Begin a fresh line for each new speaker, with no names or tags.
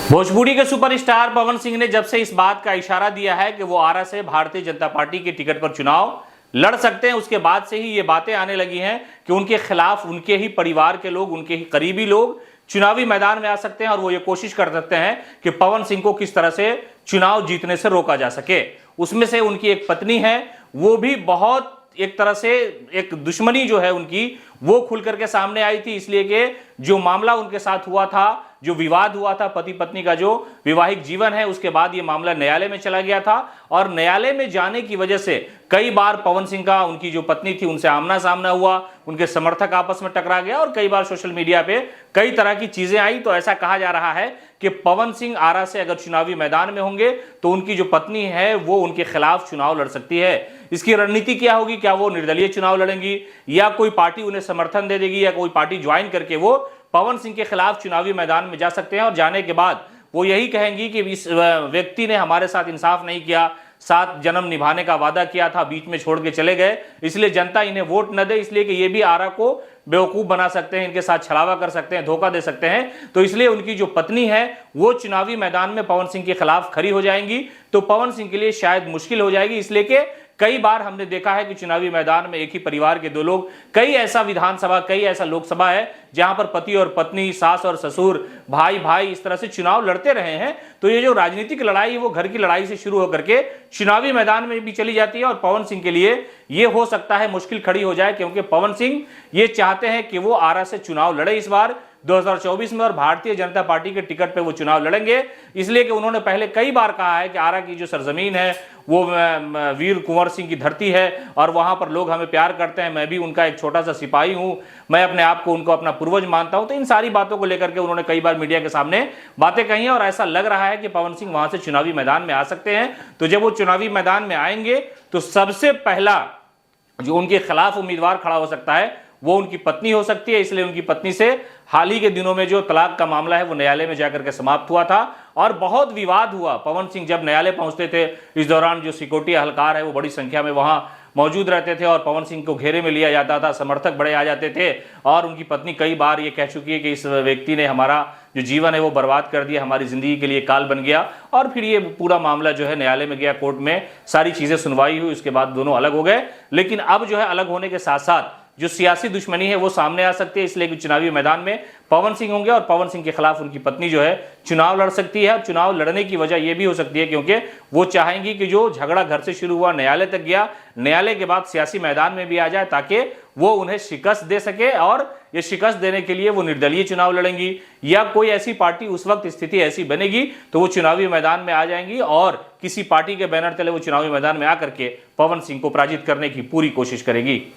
भोजपुरी के सुपरस्टार पवन सिंह ने जब से इस बात का इशारा दिया है कि वो आरा से भारतीय जनता पार्टी के टिकट पर चुनाव लड़ सकते हैं, उसके बाद से ही ये बातें आने लगी हैं कि उनके खिलाफ उनके ही परिवार के लोग, उनके ही करीबी लोग चुनावी मैदान में आ सकते हैं और वो ये कोशिश कर सकते हैं कि पवन सिंह को किस तरह से चुनाव जीतने से रोका जा सके। उसमें से उनकी एक पत्नी है, वो भी बहुत एक तरह से एक दुश्मनी जो है उनकी वो खुल करके सामने आई थी, इसलिए कि जो मामला उनके साथ हुआ था, जो विवाद हुआ था पति पत्नी का जो वैवाहिक जीवन है, उसके बाद ये मामला न्यायालय में चला गया था और न्यायालय में जाने की वजह से कई बार पवन सिंह का उनकी जो पत्नी थी उनसे आमना सामना हुआ, उनके समर्थक आपस में टकरा गया और कई बार सोशल मीडिया पे कई तरह की चीजें आई। तो ऐसा कहा जा रहा है कि पवन सिंह आरा से अगर चुनावी मैदान में होंगे तो उनकी जो पत्नी है वो उनके खिलाफ चुनाव लड़ सकती है। इसकी रणनीति क्या होगी, क्या वो निर्दलीय चुनाव लड़ेंगी या कोई पार्टी उन्हें समर्थन दे देगी या कोई पार्टी ज्वाइन करके वो पवन सिंह के खिलाफ चुनावी मैदान में जा सकते हैं और जाने के बाद वो यही कहेंगी कि इस व्यक्ति ने हमारे साथ इंसाफ नहीं किया, 7 जन्म निभाने का वादा किया था, बीच में छोड़ के चले गए, इसलिए जनता इन्हें वोट न दे, इसलिए कि ये भी आरा को बेवकूफ बना सकते हैं, इनके साथ छलावा कर सकते हैं, धोखा दे सकते हैं। तो इसलिए उनकी जो पत्नी है वो चुनावी मैदान में पवन सिंह के खिलाफ खड़ी हो जाएंगी, तो पवन सिंह के लिए शायद मुश्किल हो जाएगी, इसलिए कि कई बार हमने देखा है कि चुनावी मैदान में एक ही परिवार के 2 लोग, कई ऐसा विधानसभा, कई ऐसा लोकसभा है जहां पर पति और पत्नी, सास और ससुर, भाई भाई इस तरह से चुनाव लड़ते रहे हैं। तो ये जो राजनीतिक लड़ाई है वो घर की लड़ाई से शुरू होकर के चुनावी मैदान में भी चली जाती है और पवन सिंह के लिए ये हो सकता है मुश्किल खड़ी हो जाए, क्योंकि पवन सिंह ये चाहते हैं कि वो आरा से चुनाव लड़े इस बार 2024 में और भारतीय जनता पार्टी के टिकट पे वो चुनाव लड़ेंगे, इसलिए कि उन्होंने पहले कई बार कहा है कि आरा की जो सरजमीन है वो वीर कुंवर सिंह की धरती है और वहां पर लोग हमें प्यार करते हैं, मैं भी उनका एक छोटा सा सिपाही हूं, मैं अपने आप को उनको अपना पूर्वज मानता हूं। तो इन सारी बातों को लेकर के उन्होंने कई बार मीडिया के सामने बातें कही हैं और ऐसा लग रहा है कि पवन सिंह वहां से चुनावी मैदान में आ सकते हैं। तो जब वो चुनावी मैदान में आएंगे तो सबसे पहला जो उनके खिलाफ उम्मीदवार खड़ा हो सकता है वो उनकी पत्नी हो सकती है, इसलिए उनकी पत्नी से हाल ही के दिनों में जो तलाक का मामला है वो न्यायालय में जाकर के समाप्त हुआ था और बहुत विवाद हुआ। पवन सिंह जब न्यायालय पहुंचते थे, इस दौरान जो सिक्योरिटी एहलकार है वो बड़ी संख्या में वहां मौजूद रहते थे और पवन सिंह को घेरे में लिया जाता था, समर्थक बड़े आ जाते थे और उनकी पत्नी कई बार ये कह चुकी है कि इस व्यक्ति ने हमारा जो जीवन है वो बर्बाद कर दिया, हमारी जिंदगी के लिए काल बन गया। और फिर ये पूरा मामला जो है न्यायालय में गया, कोर्ट में सारी चीजें सुनवाई हुई, उसके बाद दोनों अलग हो गए। लेकिन अब जो है अलग होने के साथ साथ जो सियासी दुश्मनी है वो सामने आ सकती है, इसलिए कि चुनावी मैदान में पवन सिंह होंगे और पवन सिंह के खिलाफ उनकी पत्नी जो है चुनाव लड़ सकती है। चुनाव लड़ने की वजह यह भी हो सकती है क्योंकि वो चाहेंगी कि जो झगड़ा घर से शुरू हुआ न्यायालय तक गया, न्यायालय के बाद सियासी मैदान में भी आ जाए ताकि वो उन्हें शिकस्त दे सके और ये शिकस्त देने के लिए वो निर्दलीय चुनाव लड़ेंगी या कोई ऐसी पार्टी उस वक्त स्थिति ऐसी बनेगी तो वो चुनावी मैदान में आ जाएंगी और किसी पार्टी के बैनर तले वो चुनावी मैदान में आकर के पवन सिंह को पराजित करने की पूरी कोशिश करेगी।